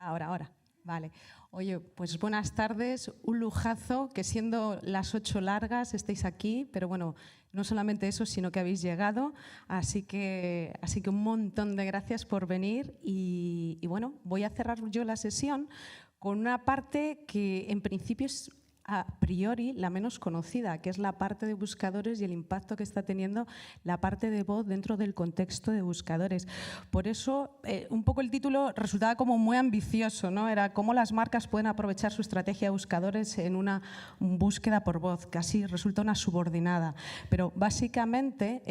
Ahora. Vale. Oye, pues buenas tardes. Un lujazo que siendo las 8 largas estéis aquí, pero bueno, no solamente eso, sino que habéis llegado. Así que un montón de gracias por venir y bueno, voy a cerrar yo la sesión con una parte que en principio es a priori la menos conocida, que es la parte de buscadores y el impacto que está teniendo la parte de voz dentro del contexto de buscadores. Por eso, un poco el título resultaba como muy ambicioso, ¿no? Era cómo las marcas pueden aprovechar su estrategia de buscadores en una búsqueda por voz, casi resulta una subordinada. Pero básicamente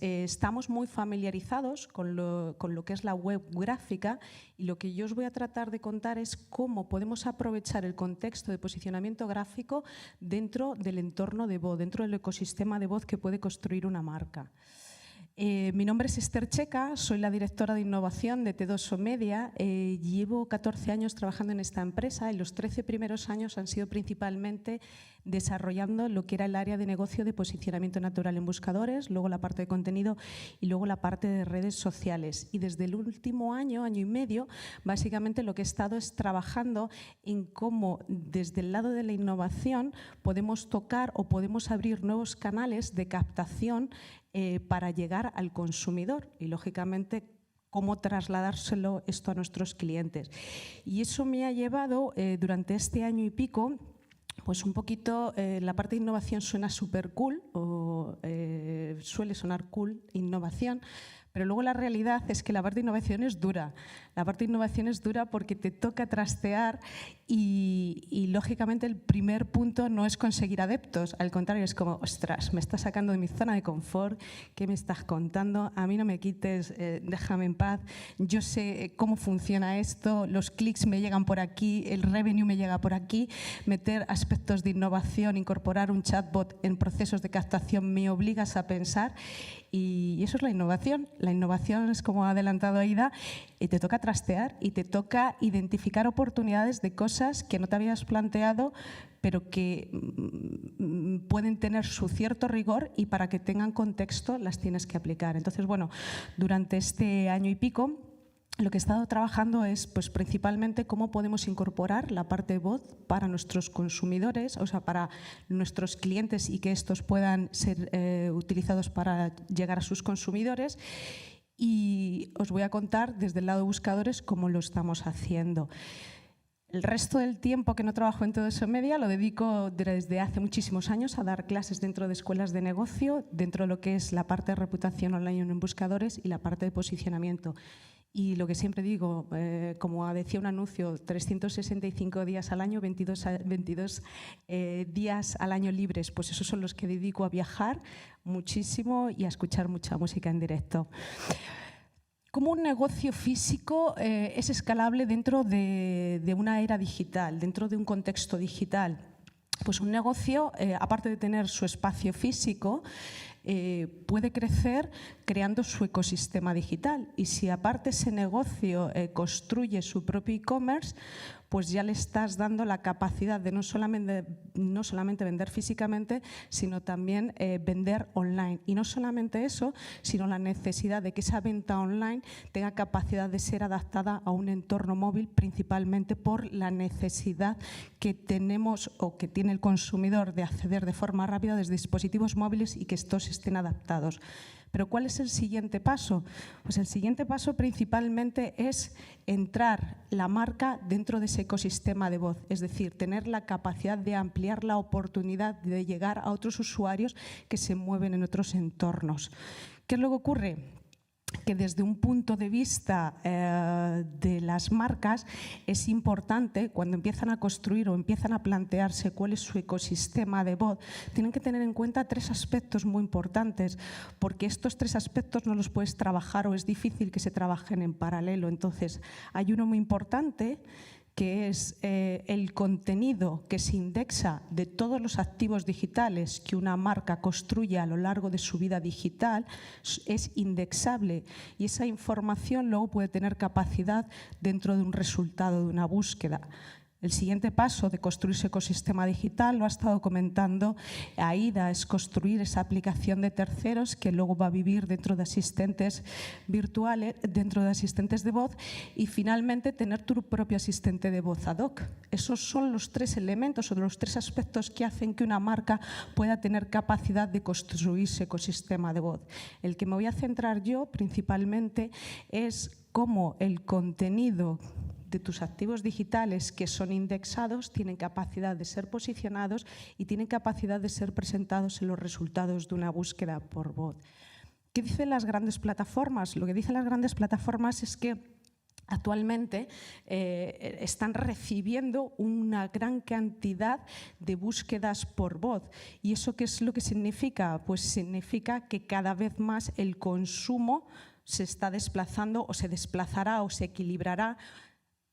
estamos muy familiarizados con lo que es la web gráfica y lo que yo os voy a tratar de contar es cómo podemos aprovechar el contexto de posicionamiento gráfico dentro del entorno de voz, dentro del ecosistema de voz que puede construir una marca. Mi nombre es Esther Checa, soy la directora de innovación de T2O Media. Llevo 14 años trabajando en esta empresa y los 13 primeros años han sido principalmente desarrollando lo que era el área de negocio de posicionamiento natural en buscadores, luego la parte de contenido y luego la parte de redes sociales. Y desde el último año y medio, básicamente lo que he estado es trabajando en cómo desde el lado de la innovación podemos tocar o podemos abrir nuevos canales de captación para llegar al consumidor y, lógicamente, cómo trasladárselo esto a nuestros clientes. Y eso me ha llevado, durante este año y pico, pues un poquito, la parte de innovación suena súper cool, o suele sonar cool, innovación, pero luego la realidad es que la parte de innovación es dura. La parte de innovación es dura porque te toca trastear y lógicamente, el primer punto no es conseguir adeptos. Al contrario, es como, ostras, me estás sacando de mi zona de confort, ¿qué me estás contando? A mí no me quites, déjame en paz. Yo sé cómo funciona esto, los clics me llegan por aquí, el revenue me llega por aquí. Meter aspectos de innovación, incorporar un chatbot en procesos de captación me obligas a pensar. Y eso es la innovación. La innovación es, como ha adelantado Aida, y te toca trastear y te toca identificar oportunidades de cosas que no te habías planteado, pero que pueden tener su cierto rigor y para que tengan contexto las tienes que aplicar. Entonces, bueno, durante este año y pico, lo que he estado trabajando es pues, principalmente cómo podemos incorporar la parte de voz para nuestros consumidores, o sea, para nuestros clientes y que estos puedan ser utilizados para llegar a sus consumidores. Y os voy a contar desde el lado de buscadores cómo lo estamos haciendo. El resto del tiempo que no trabajo en T2O Media lo dedico desde hace muchísimos años a dar clases dentro de escuelas de negocio, dentro de lo que es la parte de reputación online en buscadores y la parte de posicionamiento. Y lo que siempre digo, como decía un anuncio, 365 días al año, 22 días al año libres, pues esos son los que dedico a viajar muchísimo y a escuchar mucha música en directo. ¿Cómo un negocio físico es escalable dentro de una era digital, dentro de un contexto digital? Pues un negocio, aparte de tener su espacio físico, puede crecer creando su ecosistema digital. Y si aparte ese negocio construye su propio e-commerce, pues ya le estás dando la capacidad de no solamente vender físicamente, sino también vender online. Y no solamente eso, sino la necesidad de que esa venta online tenga capacidad de ser adaptada a un entorno móvil, principalmente por la necesidad que tenemos o que tiene el consumidor de acceder de forma rápida desde dispositivos móviles y que estos estén adaptados. Pero ¿cuál es el siguiente paso? Pues el siguiente paso principalmente es entrar la marca dentro de ese ecosistema de voz, es decir, tener la capacidad de ampliar la oportunidad de llegar a otros usuarios que se mueven en otros entornos. ¿Qué es lo que ocurre? Que desde un punto de vista de las marcas es importante, cuando empiezan a construir o empiezan a plantearse cuál es su ecosistema de voz, tienen que tener en cuenta 3 aspectos muy importantes, porque estos 3 aspectos no los puedes trabajar o es difícil que se trabajen en paralelo. Entonces, hay uno muy importante, que es el contenido que se indexa de todos los activos digitales que una marca construye a lo largo de su vida digital, es indexable y esa información luego puede tener capacidad dentro de un resultado de una búsqueda. El siguiente paso de construir su ecosistema digital, lo ha estado comentando Aida, es construir esa aplicación de terceros que luego va a vivir dentro de asistentes virtuales, dentro de asistentes de voz, y finalmente tener tu propio asistente de voz ad hoc. Esos son los 3 elementos o los 3 aspectos que hacen que una marca pueda tener capacidad de construir su ecosistema de voz. El que me voy a centrar yo principalmente es cómo el contenido de tus activos digitales que son indexados tienen capacidad de ser posicionados y tienen capacidad de ser presentados en los resultados de una búsqueda por voz. ¿Qué dicen las grandes plataformas? Lo que dicen las grandes plataformas es que actualmente están recibiendo una gran cantidad de búsquedas por voz. ¿Y eso qué es lo que significa? Pues significa que cada vez más el consumo se está desplazando o se desplazará o se equilibrará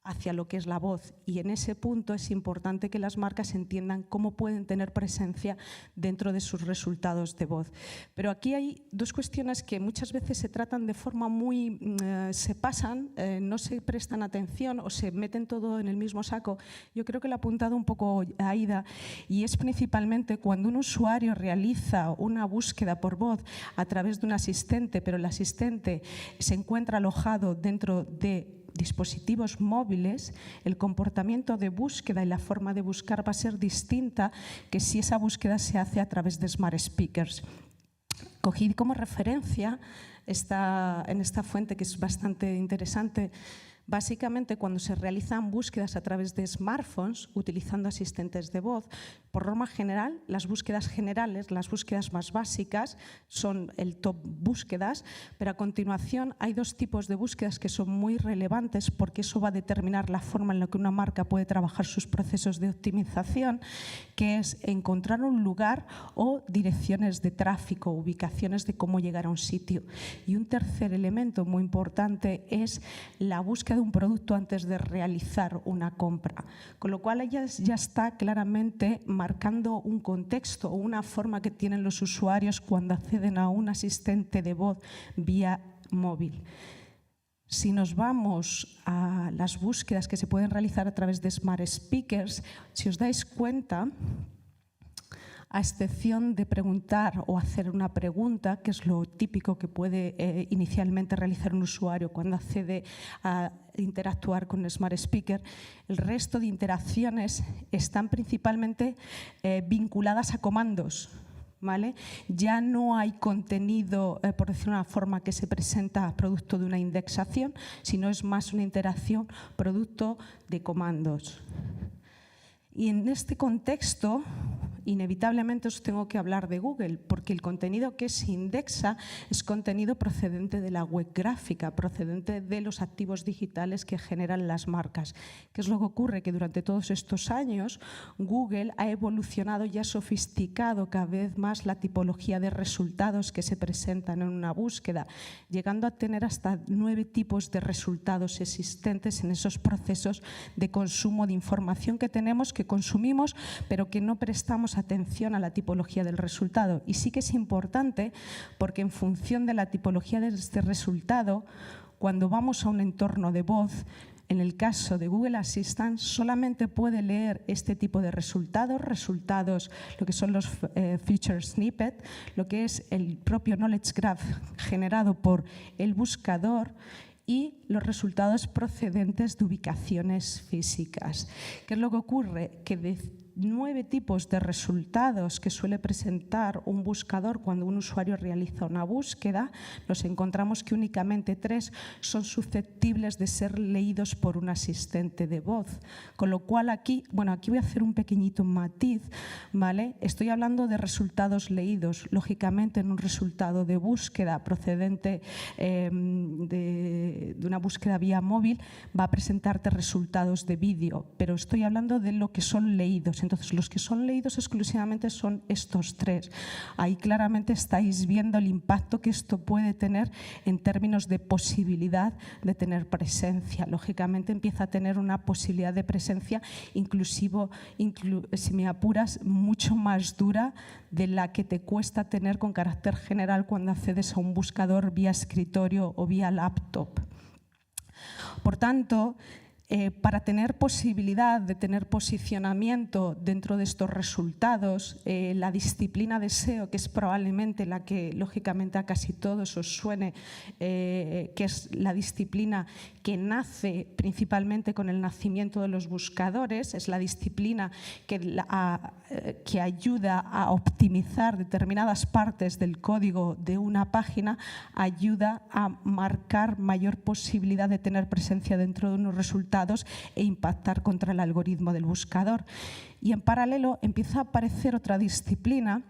hacia lo que es la voz, y en ese punto es importante que las marcas entiendan cómo pueden tener presencia dentro de sus resultados de voz. Pero aquí hay 2 cuestiones que muchas veces se tratan de forma muy… se pasan, no se prestan atención o se meten todo en el mismo saco. Yo creo que lo ha apuntado un poco Aida, y es principalmente cuando un usuario realiza una búsqueda por voz a través de un asistente, pero el asistente se encuentra alojado dentro de dispositivos móviles, el comportamiento de búsqueda y la forma de buscar va a ser distinta que si esa búsqueda se hace a través de smart speakers. Cogí como referencia en esta fuente, que es bastante interesante. Básicamente, cuando se realizan búsquedas a través de smartphones utilizando asistentes de voz, por norma general, las búsquedas generales, las búsquedas más básicas, son el top búsquedas, pero a continuación hay 2 tipos de búsquedas que son muy relevantes porque eso va a determinar la forma en la que una marca puede trabajar sus procesos de optimización, que es encontrar un lugar o direcciones de tráfico, ubicaciones de cómo llegar a un sitio. Y un tercer elemento muy importante es la búsqueda de un producto antes de realizar una compra, con lo cual ella ya está claramente marcando un contexto o una forma que tienen los usuarios cuando acceden a un asistente de voz vía móvil. Si nos vamos a las búsquedas que se pueden realizar a través de smart speakers, si os dais cuenta, a excepción de preguntar o hacer una pregunta, que es lo típico que puede inicialmente realizar un usuario cuando accede a interactuar con el Smart Speaker, el resto de interacciones están principalmente vinculadas a comandos. ¿Vale? Ya no hay contenido, por decirlo de una forma, que se presenta producto de una indexación, sino es más una interacción producto de comandos. Y en este contexto, inevitablemente os tengo que hablar de Google, porque el contenido que se indexa es contenido procedente de la web gráfica, procedente de los activos digitales que generan las marcas. ¿Qué es lo que ocurre? Que durante todos estos años Google ha evolucionado y ha sofisticado cada vez más la tipología de resultados que se presentan en una búsqueda, llegando a tener hasta 9 tipos de resultados existentes en esos procesos de consumo de información que tenemos, que consumimos, pero que no prestamos atención a la tipología del resultado. Y sí que es importante porque en función de la tipología de este resultado, cuando vamos a un entorno de voz, en el caso de Google Assistant, solamente puede leer este tipo de resultados, lo que son los feature snippet, lo que es el propio knowledge graph generado por el buscador, y los resultados procedentes de ubicaciones físicas. ¿Qué es lo que ocurre? Que de 9 tipos de resultados que suele presentar un buscador cuando un usuario realiza una búsqueda, nos encontramos que únicamente 3 son susceptibles de ser leídos por un asistente de voz. Con lo cual aquí voy a hacer un pequeñito matiz, ¿vale? Estoy hablando de resultados leídos. Lógicamente, en un resultado de búsqueda procedente de una búsqueda vía móvil va a presentarte resultados de vídeo, pero estoy hablando de lo que son leídos. Entonces, los que son leídos exclusivamente son estos 3. Ahí claramente estáis viendo el impacto que esto puede tener en términos de posibilidad de tener presencia. Lógicamente empieza a tener una posibilidad de presencia inclusivo, si me apuras, mucho más dura de la que te cuesta tener con carácter general cuando accedes a un buscador vía escritorio o vía laptop. Por tanto, Para tener posibilidad de tener posicionamiento dentro de estos resultados, la disciplina de SEO, que es probablemente la que lógicamente a casi todos os suene, que es la disciplina que nace principalmente con el nacimiento de los buscadores, es la disciplina que ayuda a optimizar determinadas partes del código de una página, ayuda a marcar mayor posibilidad de tener presencia dentro de unos resultados e impactar contra el algoritmo del buscador. Y en paralelo empieza a aparecer otra disciplina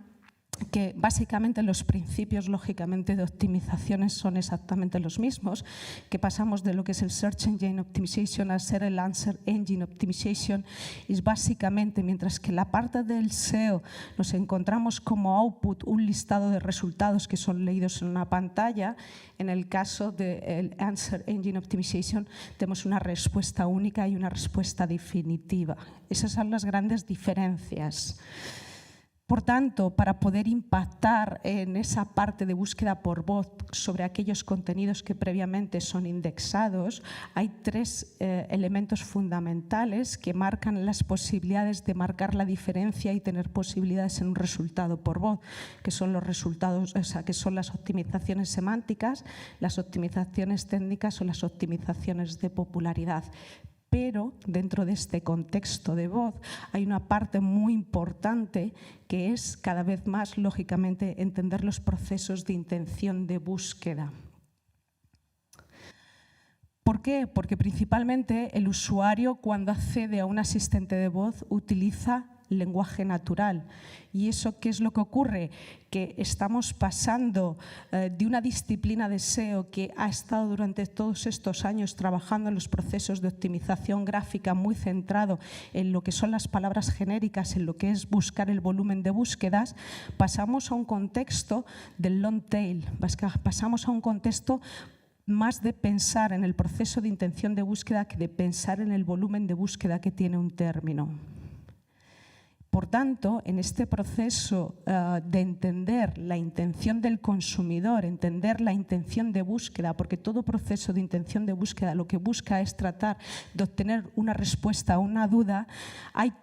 que básicamente los principios, lógicamente, de optimizaciones son exactamente los mismos, que pasamos de lo que es el Search Engine Optimization a ser el Answer Engine Optimization, y básicamente, mientras que la parte del SEO nos encontramos como output un listado de resultados que son leídos en una pantalla, en el caso del Answer Engine Optimization tenemos una respuesta única y una respuesta definitiva. Esas son las grandes diferencias. Por tanto, para poder impactar en esa parte de búsqueda por voz sobre aquellos contenidos que previamente son indexados, hay tres elementos fundamentales que marcan las posibilidades de marcar la diferencia y tener posibilidades en un resultado por voz, que son los resultados, que son las optimizaciones semánticas, las optimizaciones técnicas o las optimizaciones de popularidad. Pero dentro de este contexto de voz hay una parte muy importante que es cada vez más, lógicamente, entender los procesos de intención de búsqueda. ¿Por qué? Porque principalmente el usuario, cuando accede a un asistente de voz, utiliza lenguaje natural. ¿Y eso qué es lo que ocurre? Que estamos pasando de una disciplina de SEO que ha estado durante todos estos años trabajando en los procesos de optimización gráfica muy centrado en lo que son las palabras genéricas, en lo que es buscar el volumen de búsquedas, pasamos a un contexto del long tail, pasamos a un contexto más de pensar en el proceso de intención de búsqueda que de pensar en el volumen de búsqueda que tiene un término. Por tanto, en este proceso de entender la intención del consumidor, entender la intención de búsqueda, porque todo proceso de intención de búsqueda lo que busca es tratar de obtener una respuesta a una duda, hay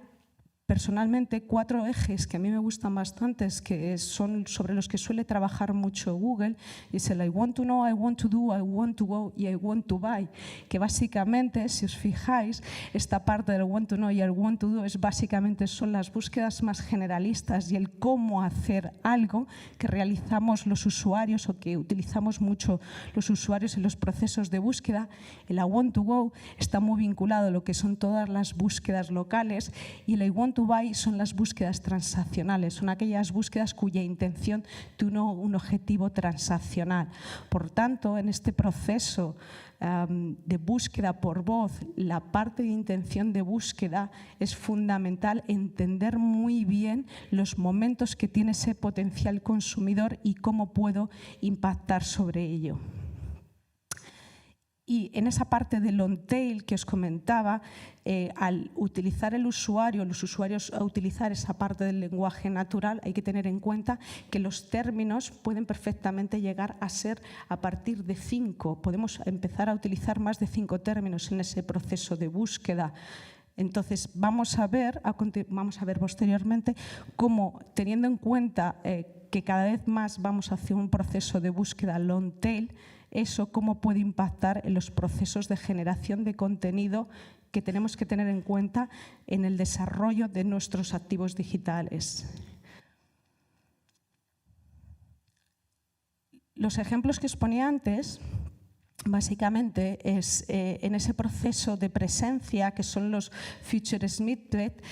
personalmente 4 ejes que a mí me gustan bastante, que son sobre los que suele trabajar mucho Google, y es el I want to know, I want to do, I want to go y I want to buy, que básicamente, si os fijáis, esta parte del want to know y el want to do básicamente son las búsquedas más generalistas y el cómo hacer algo que realizamos los usuarios o que utilizamos mucho los usuarios en los procesos de búsqueda. El I want to go está muy vinculado a lo que son todas las búsquedas locales, y el I want to buy son las búsquedas transaccionales, son aquellas búsquedas cuya intención tiene un objetivo transaccional. Por tanto, en este proceso de búsqueda por voz, la parte de intención de búsqueda es fundamental entender muy bien los momentos que tiene ese potencial consumidor y cómo puedo impactar sobre ello. Y en esa parte del long tail que os comentaba, al utilizar los usuarios a utilizar esa parte del lenguaje natural, hay que tener en cuenta que los términos pueden perfectamente llegar a ser a partir de 5. Podemos empezar a utilizar más de 5 términos en ese proceso de búsqueda. Entonces, vamos a ver posteriormente cómo, teniendo en cuenta que cada vez más vamos hacia un proceso de búsqueda long tail, eso cómo puede impactar en los procesos de generación de contenido que tenemos que tener en cuenta en el desarrollo de nuestros activos digitales. Los ejemplos que os ponía antes, básicamente, es en ese proceso de presencia, que son los feature snippets,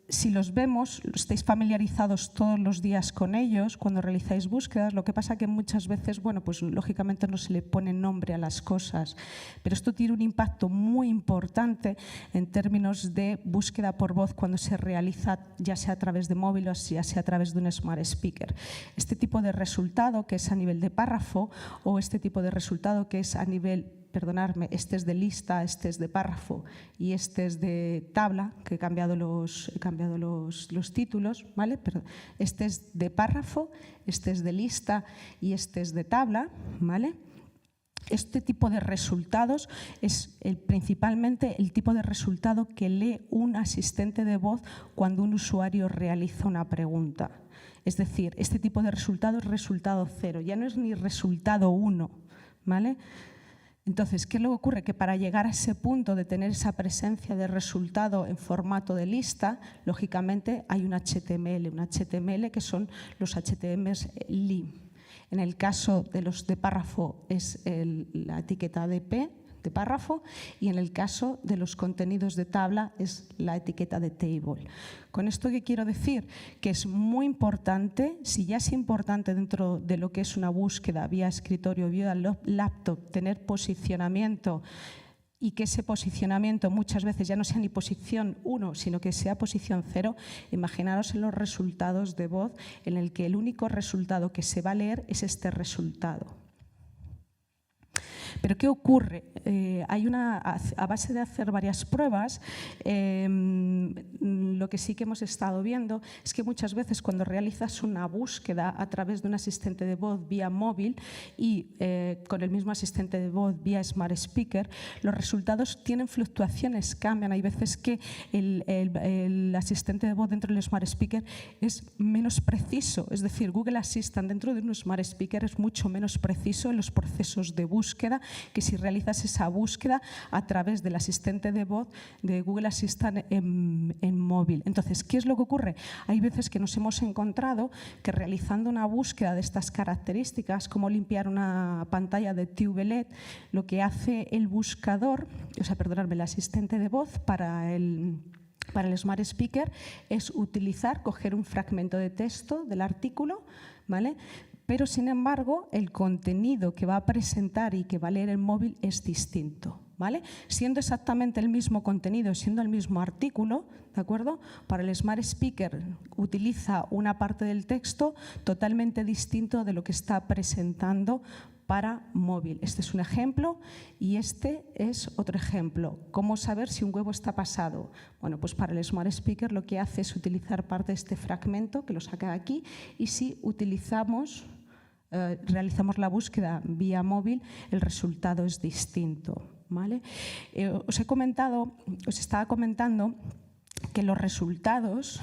si los vemos, estáis familiarizados todos los días con ellos cuando realizáis búsquedas. Lo que pasa que muchas veces, pues lógicamente no se le pone nombre a las cosas, pero esto tiene un impacto muy importante en términos de búsqueda por voz cuando se realiza ya sea a través de móvil o ya sea a través de un smart speaker. Este tipo de resultado que es a nivel de párrafo o este tipo de resultado que es a nivel, perdonadme, este es de lista, este es de párrafo y este es de tabla, que he cambiado los títulos, ¿vale? Pero este es de párrafo, este es de lista y este es de tabla, ¿vale? este tipo de resultados es principalmente el tipo de resultado que lee un asistente de voz cuando un usuario realiza una pregunta. Es decir, este tipo de resultado es resultado 0, ya no es ni resultado 1, ¿vale? Entonces, ¿qué es lo que ocurre? Que para llegar a ese punto de tener esa presencia de resultado en formato de lista, lógicamente hay un HTML que son los HTMLs li. En el caso de los de párrafo es la etiqueta de P, de párrafo, y en el caso de los contenidos de tabla es la etiqueta de table. Con esto, ¿qué quiero decir? Que es muy importante, si ya es importante dentro de lo que es una búsqueda vía escritorio, vía laptop, tener posicionamiento y que ese posicionamiento muchas veces ya no sea ni posición 1, sino que sea posición 0, imaginaros en los resultados de voz en el que el único resultado que se va a leer es este resultado. Pero ¿qué ocurre? A base de hacer varias pruebas, lo que sí que hemos estado viendo es que muchas veces cuando realizas una búsqueda a través de un asistente de voz vía móvil y con el mismo asistente de voz vía Smart Speaker, los resultados tienen fluctuaciones, cambian. Hay veces que el asistente de voz dentro del Smart Speaker es menos preciso, es decir, Google Assistant dentro de un Smart Speaker es mucho menos preciso en los procesos de búsqueda que si realizas esa búsqueda a través del asistente de voz de Google Assistant en móvil. Entonces, ¿qué es lo que ocurre? Hay veces que nos hemos encontrado que realizando una búsqueda de estas características, como limpiar una pantalla de TubeLED, lo que hace el buscador, el asistente de voz para el Smart Speaker es coger un fragmento de texto del artículo, ¿vale? Pero, sin embargo, el contenido que va a presentar y que va a leer el móvil es distinto, ¿vale? Siendo exactamente el mismo contenido, siendo el mismo artículo, ¿de acuerdo? Para el Smart Speaker utiliza una parte del texto totalmente distinto de lo que está presentando para móvil. Este es un ejemplo y este es otro ejemplo. ¿Cómo saber si un huevo está pasado? Bueno, pues para el Smart Speaker lo que hace es utilizar parte de este fragmento, que lo saca de aquí, y si realizamos la búsqueda vía móvil, el resultado es distinto, ¿vale? Os estaba comentando que los resultados,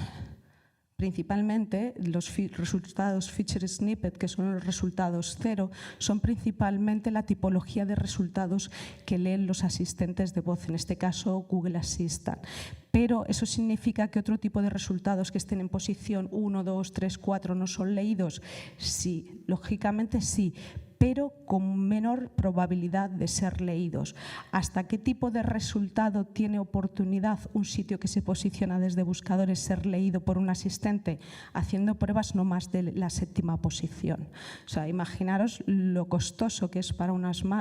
principalmente los resultados Feature Snippet, que son los resultados 0, son principalmente la tipología de resultados que leen los asistentes de voz, en este caso Google Assistant. Pero eso significa que otro tipo de resultados que estén en posición 1, 2, 3, 4 no son leídos. Sí, lógicamente sí, pero con menor probabilidad de ser leídos. ¿Hasta qué tipo de resultado tiene oportunidad un sitio que se posiciona desde buscadores ser leído por un asistente? Haciendo pruebas no más de la 7ª posición. O sea, imaginaros lo costoso que es para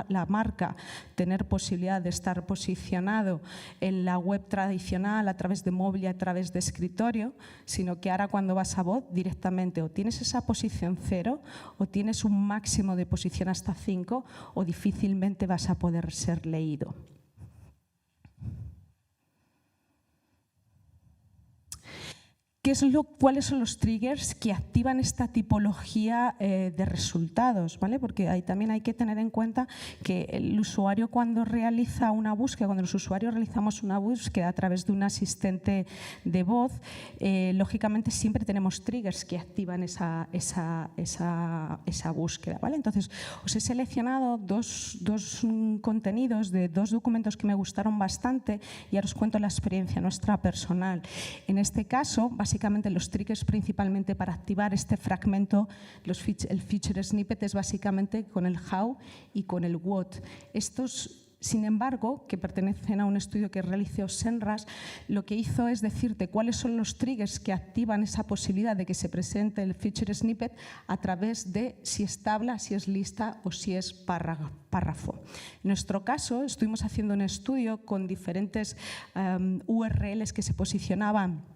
la marca tener posibilidad de estar posicionado en la web tradicional a través de móvil y a través de escritorio, sino que ahora cuando vas a voz directamente o tienes esa posición 0 o tienes un máximo de posición hasta 5 o difícilmente vas a poder ser leído. ¿Cuáles son los triggers que activan esta tipología de resultados? ¿Vale? Porque ahí también hay que tener en cuenta que el usuario cuando realiza una búsqueda, cuando los usuarios realizamos una búsqueda a través de un asistente de voz, lógicamente siempre tenemos triggers que activan esa búsqueda, ¿vale? Entonces, os he seleccionado dos contenidos de 2 documentos que me gustaron bastante y ahora os cuento la experiencia nuestra personal. En este caso, básicamente los triggers principalmente para activar este fragmento, el Feature Snippet es básicamente con el how y con el what. Estos, sin embargo, que pertenecen a un estudio que realizó Senras, lo que hizo es decirte cuáles son los triggers que activan esa posibilidad de que se presente el Feature Snippet a través de si es tabla, si es lista o si es párrafo. En nuestro caso, estuvimos haciendo un estudio con diferentes URLs que se posicionaban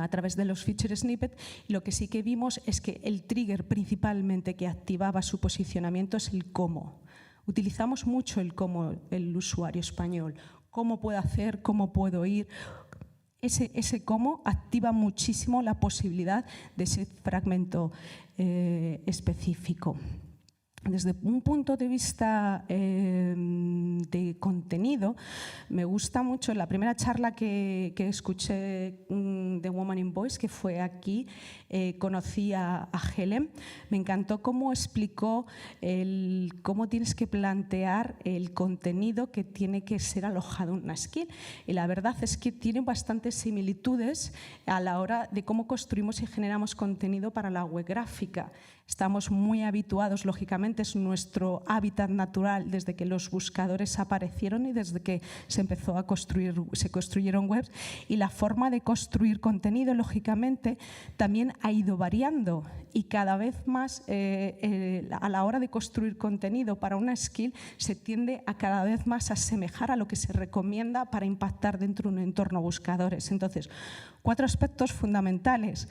a través de los Feature Snippet, y lo que sí que vimos es que el trigger principalmente que activaba su posicionamiento es el cómo. Utilizamos mucho el cómo, el usuario español. ¿Cómo puedo hacer? ¿Cómo puedo ir? Ese cómo activa muchísimo la posibilidad de ese fragmento específico. Desde un punto de vista de contenido, me gusta mucho la primera charla que escuché de Woman in Voice, que fue aquí, conocí a Helen. Me encantó cómo explicó cómo tienes que plantear el contenido que tiene que ser alojado en una skill. Y la verdad es que tiene bastantes similitudes a la hora de cómo construimos y generamos contenido para la web gráfica. Estamos muy habituados, lógicamente, es nuestro hábitat natural desde que los buscadores aparecieron y desde que se construyeron webs. Y la forma de construir contenido, lógicamente, también ha ido variando. Y cada vez más, a la hora de construir contenido para una skill, se tiende a cada vez más asemejar a lo que se recomienda para impactar dentro de un entorno buscadores. Entonces, 4 aspectos fundamentales.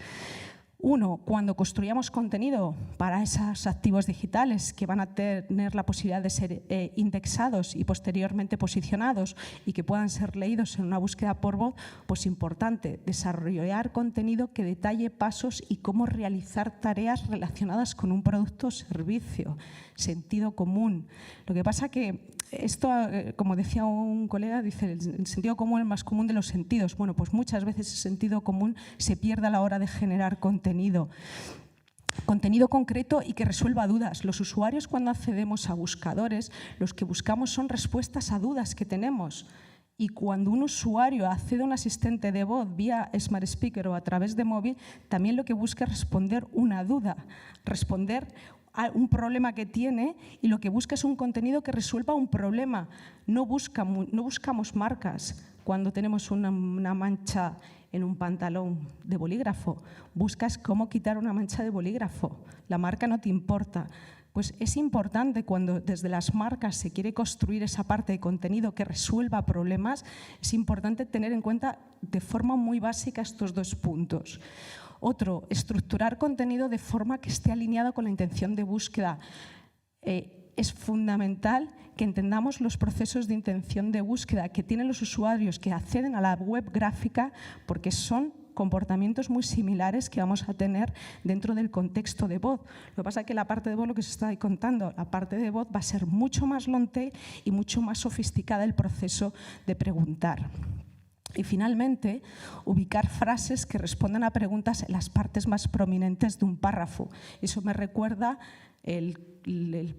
1, cuando construyamos contenido para esos activos digitales que van a tener la posibilidad de ser indexados y posteriormente posicionados y que puedan ser leídos en una búsqueda por voz, pues importante desarrollar contenido que detalle pasos y cómo realizar tareas relacionadas con un producto o servicio. Sentido común. Lo que pasa que esto, como decía un colega, dice el sentido común es el más común de los sentidos. Bueno, pues muchas veces ese sentido común se pierde a la hora de generar contenido concreto y que resuelva dudas. Los usuarios, cuando accedemos a buscadores, los que buscamos son respuestas a dudas que tenemos. Y cuando un usuario accede a un asistente de voz vía Smart Speaker o a través de móvil, también lo que busca es responder una duda, responder a un problema que tiene, y lo que busca es un contenido que resuelva un problema. No buscamos marcas cuando tenemos una mancha en un pantalón de bolígrafo. Buscas cómo quitar una mancha de bolígrafo. La marca no te importa. Pues es importante, cuando desde las marcas se quiere construir esa parte de contenido que resuelva problemas, es importante tener en cuenta de forma muy básica estos 2 puntos. Otro, estructurar contenido de forma que esté alineado con la intención de búsqueda. Es fundamental que entendamos los procesos de intención de búsqueda que tienen los usuarios que acceden a la web gráfica, porque son comportamientos muy similares que vamos a tener dentro del contexto de voz. Lo que pasa es que la parte de voz, lo que se está contando, la parte de voz va a ser mucho más long tail y mucho más sofisticada el proceso de preguntar. Y finalmente, ubicar frases que respondan a preguntas en las partes más prominentes de un párrafo. Eso me recuerda el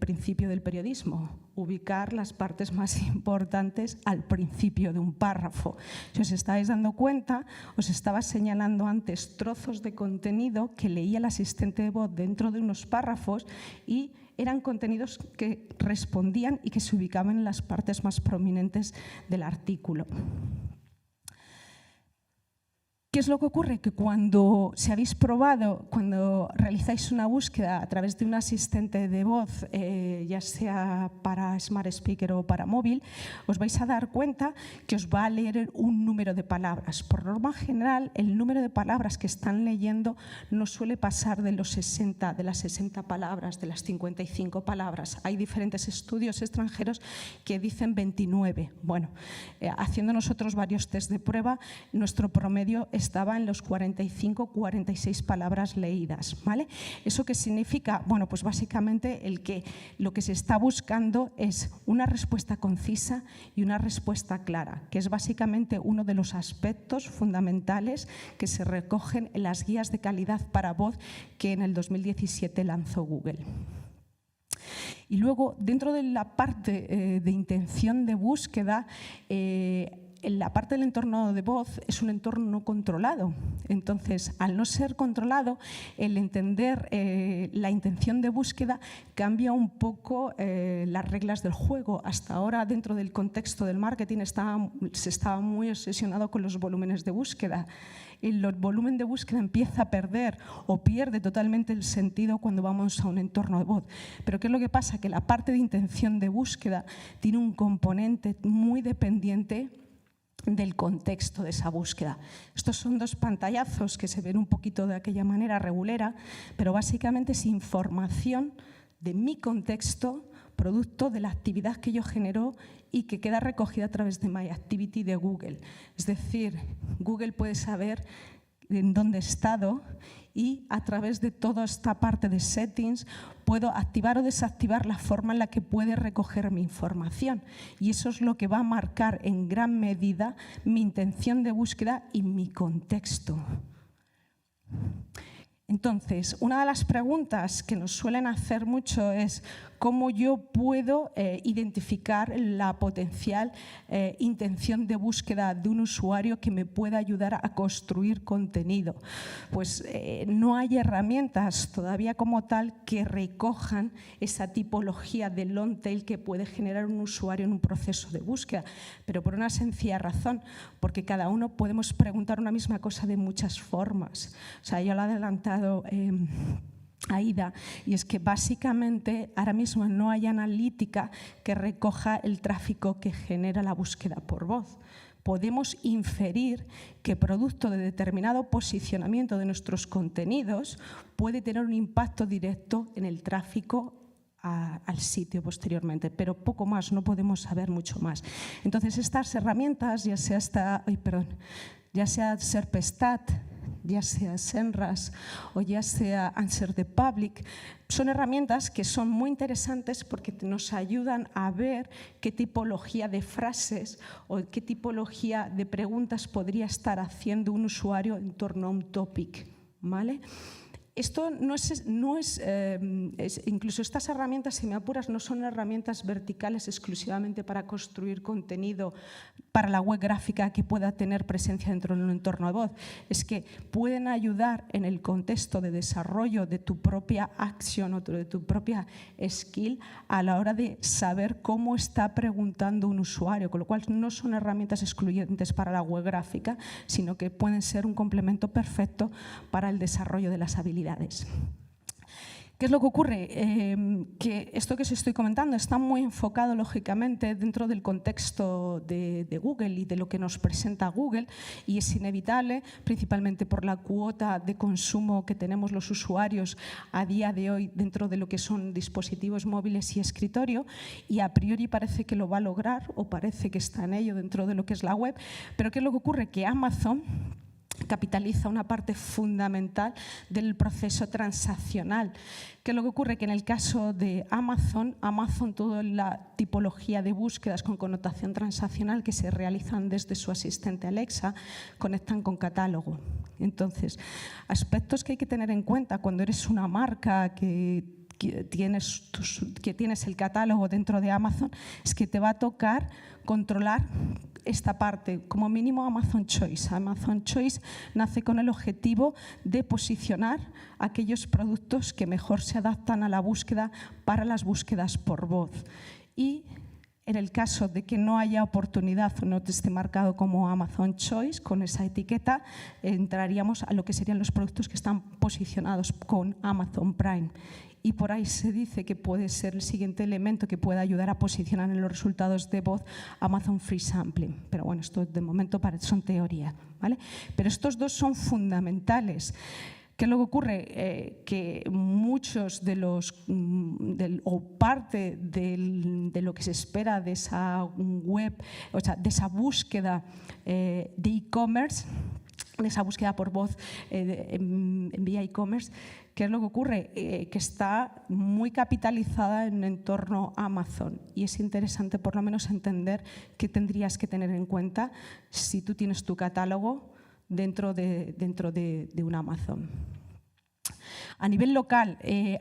principio del periodismo, ubicar las partes más importantes al principio de un párrafo. Si os estáis dando cuenta, os estaba señalando antes trozos de contenido que leía el asistente de voz dentro de unos párrafos y eran contenidos que respondían y que se ubicaban en las partes más prominentes del artículo. ¿Qué es lo que ocurre? Que cuando realizáis una búsqueda a través de un asistente de voz, ya sea para Smart Speaker o para móvil, os vais a dar cuenta que os va a leer un número de palabras. Por norma general, el número de palabras que están leyendo no suele pasar de las 60 palabras, de las 55 palabras. Hay diferentes estudios extranjeros que dicen 29. Bueno, haciendo nosotros varios test de prueba, nuestro promedio estaba en los 45-46 palabras leídas, ¿vale? ¿Eso qué significa? Bueno, pues básicamente lo que se está buscando es una respuesta concisa y una respuesta clara, que es básicamente uno de los aspectos fundamentales que se recogen en las guías de calidad para voz que en el 2017 lanzó Google. Y luego, dentro de la parte de intención de búsqueda, la parte del entorno de voz es un entorno no controlado. Entonces, al no ser controlado, el entender la intención de búsqueda cambia un poco las reglas del juego. Hasta ahora, dentro del contexto del marketing, se estaba muy obsesionado con los volúmenes de búsqueda. El volumen de búsqueda empieza a perder o pierde totalmente el sentido cuando vamos a un entorno de voz. Pero ¿qué es lo que pasa? Que la parte de intención de búsqueda tiene un componente muy dependiente del contexto de esa búsqueda. Estos son 2 pantallazos que se ven un poquito de aquella manera regulera, pero básicamente es información de mi contexto, producto de la actividad que yo genero y que queda recogida a través de My Activity de Google. Es decir, Google puede saber en dónde he estado y a través de toda esta parte de settings puedo activar o desactivar la forma en la que puede recoger mi información. Y eso es lo que va a marcar en gran medida mi intención de búsqueda y mi contexto. Entonces, una de las preguntas que nos suelen hacer mucho es cómo yo puedo identificar la potencial intención de búsqueda de un usuario que me pueda ayudar a construir contenido. Pues no hay herramientas todavía como tal que recojan esa tipología de long tail que puede generar un usuario en un proceso de búsqueda, pero por una sencilla razón, porque cada uno podemos preguntar una misma cosa de muchas formas. O sea, yo lo he adelantado Aida, y es que básicamente ahora mismo no hay analítica que recoja el tráfico que genera la búsqueda por voz. Podemos inferir que producto de determinado posicionamiento de nuestros contenidos puede tener un impacto directo en el tráfico al sitio posteriormente, pero poco más, no podemos saber mucho más. Entonces estas herramientas, ya sea Serpestat, ya sea Semrush o ya sea Answer the Public, son herramientas que son muy interesantes porque nos ayudan a ver qué tipología de frases o qué tipología de preguntas podría estar haciendo un usuario en torno a un topic, ¿vale? Esto incluso estas herramientas, si me apuras, no son herramientas verticales exclusivamente para construir contenido para la web gráfica que pueda tener presencia dentro de un entorno de voz. Es que pueden ayudar en el contexto de desarrollo de tu propia acción o de tu propia skill a la hora de saber cómo está preguntando un usuario, con lo cual no son herramientas excluyentes para la web gráfica, sino que pueden ser un complemento perfecto para el desarrollo de las habilidades. ¿Qué es lo que ocurre? Que esto que os estoy comentando está muy enfocado, lógicamente, dentro del contexto de Google y de lo que nos presenta Google, y es inevitable, principalmente por la cuota de consumo que tenemos los usuarios a día de hoy dentro de lo que son dispositivos móviles y escritorio, y a priori parece que lo va a lograr o parece que está en ello dentro de lo que es la web. Pero ¿qué es lo que ocurre? Que Amazon capitaliza una parte fundamental del proceso transaccional. ¿Qué es lo que ocurre? Que en el caso de Amazon, toda la tipología de búsquedas con connotación transaccional que se realizan desde su asistente Alexa conectan con catálogo. Entonces, aspectos que hay que tener en cuenta cuando eres una marca que tienes el catálogo dentro de Amazon es que te va a tocar controlar esta parte, como mínimo Amazon Choice. Amazon Choice nace con el objetivo de posicionar aquellos productos que mejor se adaptan a la búsqueda para las búsquedas por voz. Y en el caso de que no haya oportunidad o no esté marcado como Amazon Choice, con esa etiqueta, entraríamos a lo que serían los productos que están posicionados con Amazon Prime. Y por ahí se dice que puede ser el siguiente elemento que pueda ayudar a posicionar en los resultados de voz Amazon Free Sampling. Pero bueno, esto de momento son teoría, ¿vale? Pero estos dos son fundamentales. ¿Qué es lo que ocurre? Que muchos de los, o parte de lo que se espera de esa web, o sea, de esa búsqueda de e-commerce, de esa búsqueda por voz en vía e-commerce, ¿qué es lo que ocurre? Que está muy capitalizada en entorno a Amazon, y es interesante por lo menos entender qué tendrías que tener en cuenta si tú tienes tu catálogo dentro de un Amazon. A nivel local,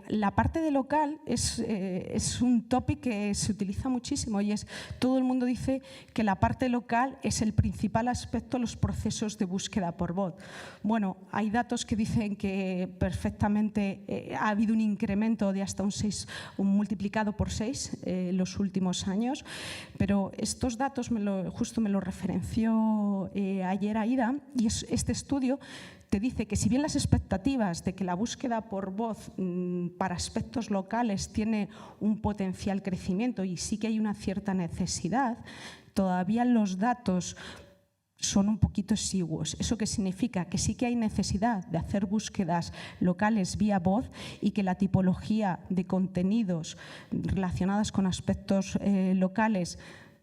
la parte de local es un tópico que se utiliza muchísimo, y es todo el mundo dice que la parte local es el principal aspecto de los procesos de búsqueda por voz. Bueno, hay datos que dicen que perfectamente ha habido un incremento de hasta un multiplicado por 6 en los últimos años, pero estos datos justo me lo referenció ayer Aida, y este estudio te dice que si bien las expectativas de que la búsqueda por voz para aspectos locales tiene un potencial crecimiento y sí que hay una cierta necesidad, todavía los datos son un poquito exiguos. ¿Eso qué significa? Que sí que hay necesidad de hacer búsquedas locales vía voz y que la tipología de contenidos relacionados con aspectos locales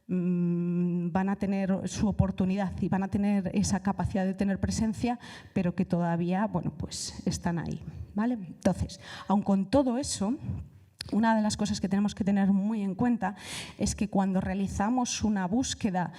van a tener su oportunidad y van a tener esa capacidad de tener presencia, pero que todavía, bueno, pues están ahí, ¿vale? Entonces, aun con todo eso, una de las cosas que tenemos que tener muy en cuenta es que cuando realizamos una búsqueda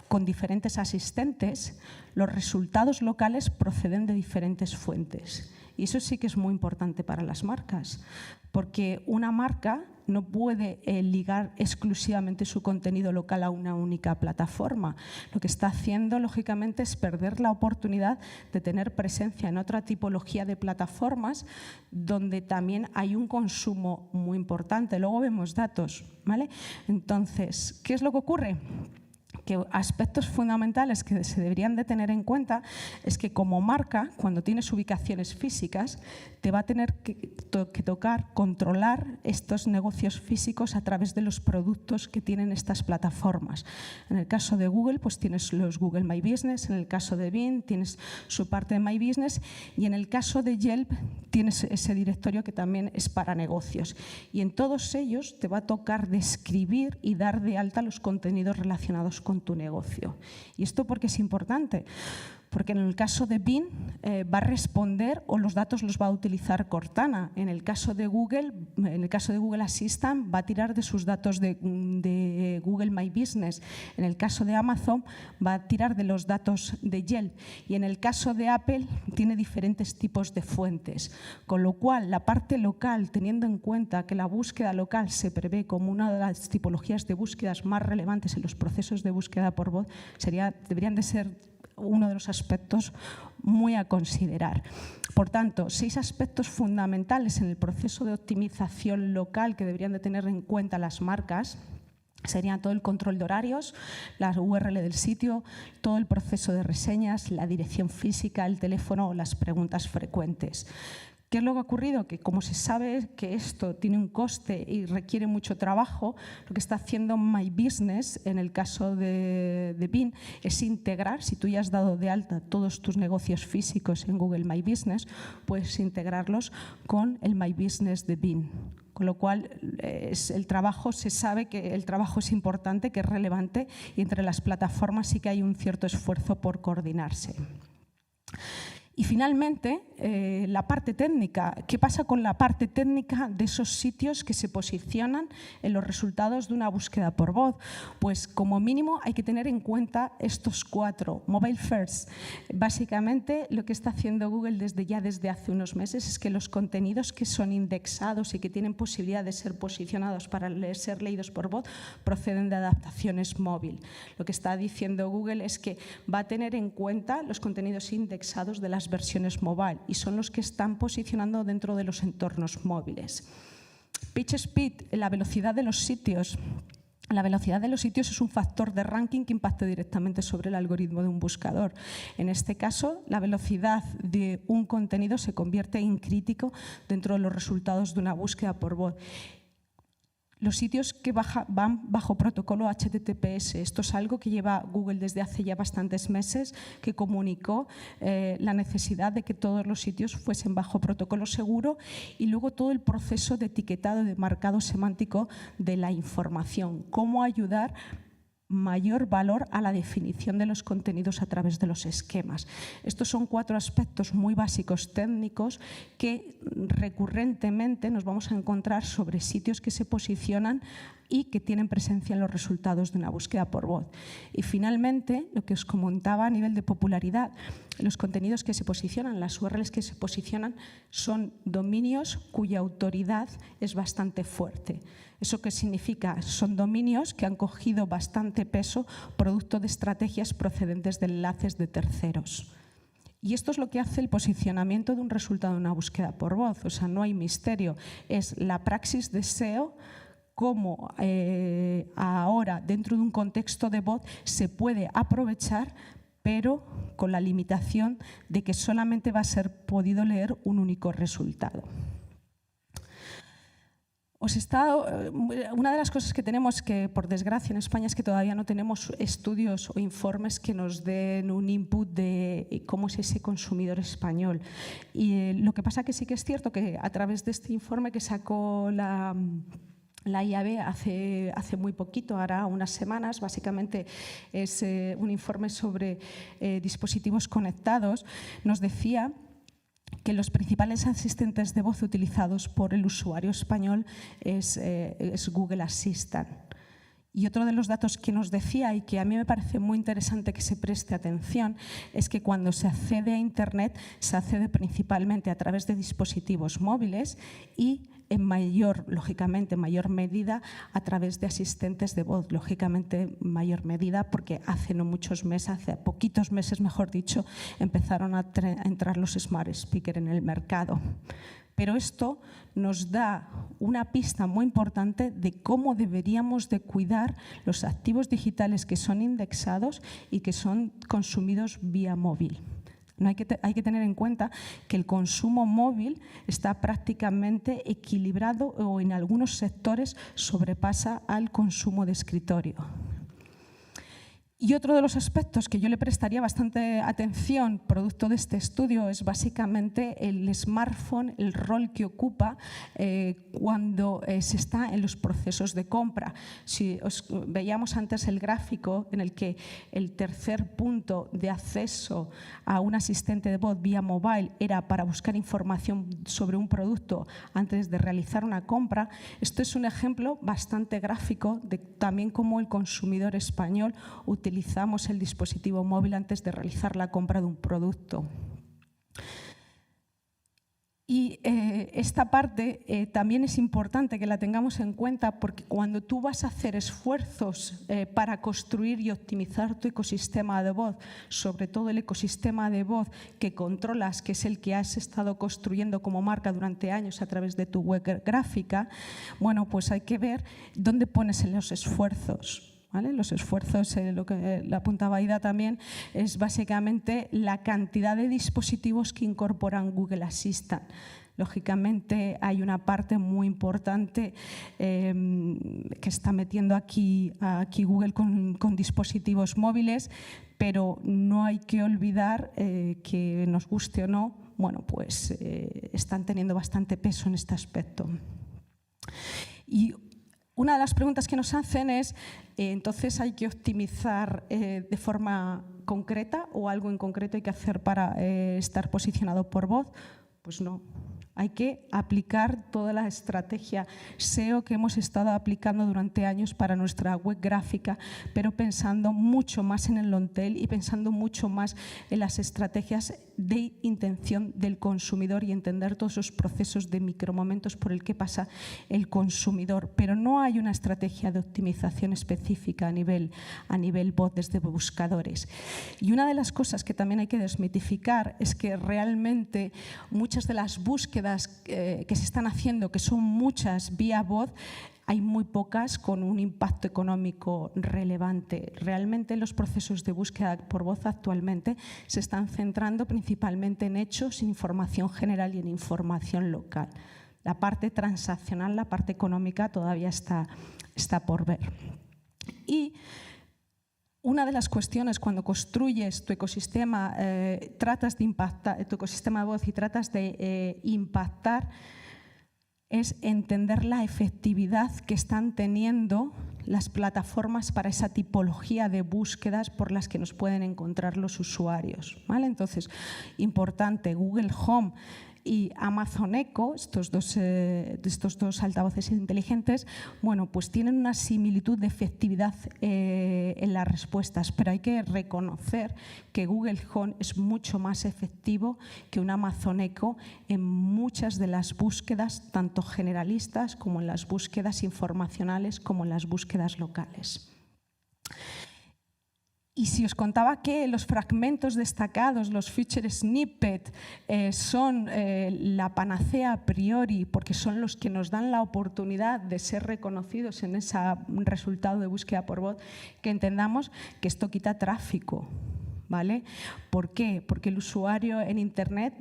con diferentes asistentes, los resultados locales proceden de diferentes fuentes. Y eso sí que es muy importante para las marcas, porque una marca no puede ligar exclusivamente su contenido local a una única plataforma. Lo que está haciendo, lógicamente, es perder la oportunidad de tener presencia en otra tipología de plataformas donde también hay un consumo muy importante. Luego vemos datos, ¿vale? Entonces, ¿qué es lo que ocurre? Que aspectos fundamentales que se deberían de tener en cuenta es que como marca, cuando tienes ubicaciones físicas, te va a tener que tocar controlar estos negocios físicos a través de los productos que tienen estas plataformas. En el caso de Google, pues tienes los Google My Business, en el caso de Bing tienes su parte de My Business y en el caso de Yelp tienes ese directorio que también es para negocios. Y en todos ellos te va a tocar describir y dar de alta los contenidos relacionados con tu negocio. ¿Y esto por qué es importante? Porque en el caso de Bing va a responder o los datos los va a utilizar Cortana. En el caso de Google Assistant va a tirar de sus datos de Google My Business. En el caso de Amazon va a tirar de los datos de Yelp. Y en el caso de Apple tiene diferentes tipos de fuentes. Con lo cual, la parte local, teniendo en cuenta que la búsqueda local se prevé como una de las tipologías de búsquedas más relevantes en los procesos de búsqueda por voz, deberían de ser uno de los aspectos muy a considerar. Por tanto, 6 aspectos fundamentales en el proceso de optimización local que deberían de tener en cuenta las marcas serían todo el control de horarios, la URL del sitio, todo el proceso de reseñas, la dirección física, el teléfono o las preguntas frecuentes. ¿Qué es lo que ha ocurrido? Que como se sabe que esto tiene un coste y requiere mucho trabajo, lo que está haciendo My Business, en el caso de Bing, es integrar, si tú ya has dado de alta todos tus negocios físicos en Google My Business, puedes integrarlos con el My Business de Bing. Con lo cual, se sabe que el trabajo es importante, que es relevante, y entre las plataformas sí que hay un cierto esfuerzo por coordinarse. Y finalmente, la parte técnica. ¿Qué pasa con la parte técnica de esos sitios que se posicionan en los resultados de una búsqueda por voz? Pues como mínimo hay que tener en cuenta estos 4. Mobile First. Básicamente lo que está haciendo Google desde hace unos meses es que los contenidos que son indexados y que tienen posibilidad de ser posicionados para ser leídos por voz proceden de adaptaciones móvil. Lo que está diciendo Google es que va a tener en cuenta los contenidos indexados de las versiones mobile y son los que están posicionando dentro de los entornos móviles. Page Speed, la velocidad de los sitios. La velocidad de los sitios es un factor de ranking que impacta directamente sobre el algoritmo de un buscador. En este caso, la velocidad de un contenido se convierte en crítico dentro de los resultados de una búsqueda por voz. Los sitios que van bajo protocolo HTTPS, esto es algo que lleva Google desde hace ya bastantes meses, que comunicó la necesidad de que todos los sitios fuesen bajo protocolo seguro y luego todo el proceso de etiquetado, de marcado semántico de la información, cómo ayudar mayor valor a la definición de los contenidos a través de los esquemas. Estos son 4 aspectos muy básicos técnicos que recurrentemente nos vamos a encontrar sobre sitios que se posicionan y que tienen presencia en los resultados de una búsqueda por voz. Y finalmente, lo que os comentaba a nivel de popularidad, los contenidos que se posicionan, las URLs que se posicionan son dominios cuya autoridad es bastante fuerte. ¿Eso qué significa? Son dominios que han cogido bastante peso producto de estrategias procedentes de enlaces de terceros. Y esto es lo que hace el posicionamiento de un resultado de una búsqueda por voz. O sea, no hay misterio. Es la praxis de SEO cómo ahora, dentro de un contexto de voz, se puede aprovechar, pero con la limitación de que solamente va a ser podido leer un único resultado. Una de las cosas que tenemos, que por desgracia en España, es que todavía no tenemos estudios o informes que nos den un input de cómo es ese consumidor español. Y lo que pasa que sí que es cierto que a través de este informe que sacó la La IAB hace muy poquito, ahora unas semanas, básicamente es un informe sobre dispositivos conectados, nos decía que los principales asistentes de voz utilizados por el usuario español es Google Assistant. Y otro de los datos que nos decía y que a mí me parece muy interesante que se preste atención es que cuando se accede a Internet se accede principalmente a través de dispositivos móviles y lógicamente, en mayor medida a través de asistentes de voz, lógicamente mayor medida porque hace poquitos meses, mejor dicho, empezaron a entrar los smart speakers en el mercado. Pero esto nos da una pista muy importante de cómo deberíamos de cuidar los activos digitales que son indexados y que son consumidos vía móvil. Hay que tener en cuenta que el consumo móvil está prácticamente equilibrado o en algunos sectores sobrepasa al consumo de escritorio. Y otro de los aspectos que yo le prestaría bastante atención, producto de este estudio, es básicamente el smartphone, el rol que ocupa cuando se está en los procesos de compra. Si veíamos antes el gráfico en el que el tercer punto de acceso a un asistente de voz vía mobile era para buscar información sobre un producto antes de realizar una compra, esto es un ejemplo bastante gráfico de también cómo el consumidor español utilizamos el dispositivo móvil antes de realizar la compra de un producto. Y esta parte también es importante que la tengamos en cuenta porque cuando tú vas a hacer esfuerzos para construir y optimizar tu ecosistema de voz, sobre todo el ecosistema de voz que controlas, que es el que has estado construyendo como marca durante años a través de tu web gráfica, bueno, pues hay que ver dónde pones los esfuerzos. ¿Vale? Los esfuerzos, lo que le apuntaba Aida también, es básicamente la cantidad de dispositivos que incorporan Google Assistant. Lógicamente hay una parte muy importante que está metiendo aquí Google con dispositivos móviles, pero no hay que olvidar que nos guste o no, bueno, pues están teniendo bastante peso en este aspecto. Y una de las preguntas que nos hacen es, entonces hay que optimizar de forma concreta o algo en concreto hay que hacer para estar posicionado por voz. Pues no. Hay que aplicar toda la estrategia SEO que hemos estado aplicando durante años para nuestra web gráfica, pero pensando mucho más en el long tail y pensando mucho más en las estrategias de intención del consumidor y entender todos esos procesos de micromomentos por el que pasa el consumidor. Pero no hay una estrategia de optimización específica a nivel voz desde buscadores. Y una de las cosas que también hay que desmitificar es que realmente muchas de las búsquedas que se están haciendo, que son muchas vía voz, hay muy pocas con un impacto económico relevante. Realmente los procesos de búsqueda por voz actualmente se están centrando principalmente en hechos, en información general y en información local. La parte transaccional, la parte económica todavía está por ver. Y una de las cuestiones cuando construyes tu ecosistema, tratas de impactar tu ecosistema de voz y tratas de impactar, es entender la efectividad que están teniendo las plataformas para esa tipología de búsquedas por las que nos pueden encontrar los usuarios, ¿vale? Entonces, importante, Google Home y Amazon Echo, estos dos altavoces inteligentes, bueno, pues tienen una similitud de efectividad en las respuestas, pero hay que reconocer que Google Home es mucho más efectivo que un Amazon Echo en muchas de las búsquedas, tanto generalistas como en las búsquedas informacionales, como en las búsquedas locales. Y si os contaba que los fragmentos destacados, los feature snippets, son la panacea a priori porque son los que nos dan la oportunidad de ser reconocidos en ese resultado de búsqueda por voz, que entendamos que esto quita tráfico. ¿Vale? ¿Por qué? Porque el usuario en Internet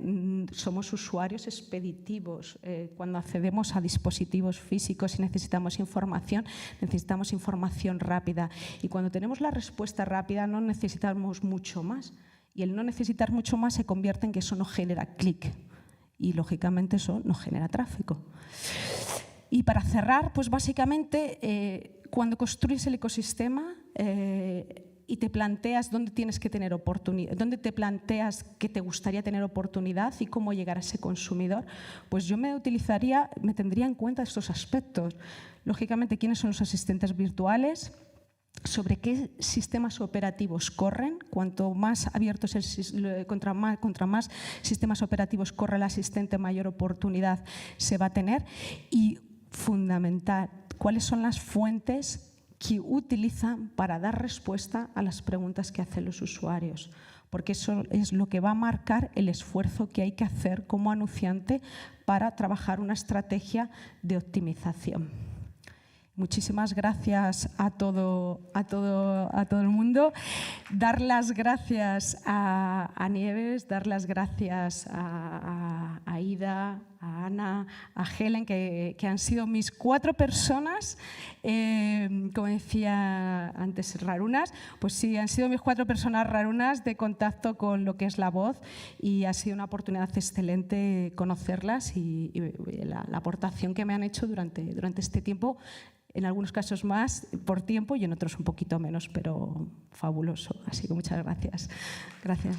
somos usuarios expeditivos. Cuando accedemos a dispositivos físicos y necesitamos información rápida. Y cuando tenemos la respuesta rápida no necesitamos mucho más. Y el no necesitar mucho más se convierte en que eso no genera clic. Y lógicamente eso no genera tráfico. Y para cerrar, pues básicamente, cuando construyes el ecosistema y te planteas dónde tienes que tener oportunidad, dónde te planteas que te gustaría tener oportunidad y cómo llegar a ese consumidor, pues yo me tendría en cuenta estos aspectos. Lógicamente, quiénes son los asistentes virtuales, sobre qué sistemas operativos corren. Cuanto más abiertos, contra más sistemas operativos corre el asistente, mayor oportunidad se va a tener. Y fundamental, cuáles son las fuentes que utilizan para dar respuesta a las preguntas que hacen los usuarios, porque eso es lo que va a marcar el esfuerzo que hay que hacer como anunciante para trabajar una estrategia de optimización. Muchísimas gracias a todo el mundo. Dar las gracias a Nieves, dar las gracias a Ida, a Ana, a Helen, que han sido mis 4 personas, como decía antes, rarunas. Pues sí, han sido mis 4 personas rarunas de contacto con lo que es la voz, y ha sido una oportunidad excelente conocerlas y la aportación que me han hecho durante este tiempo. En algunos casos más por tiempo y en otros un poquito menos, pero fabuloso. Así que muchas gracias. Gracias.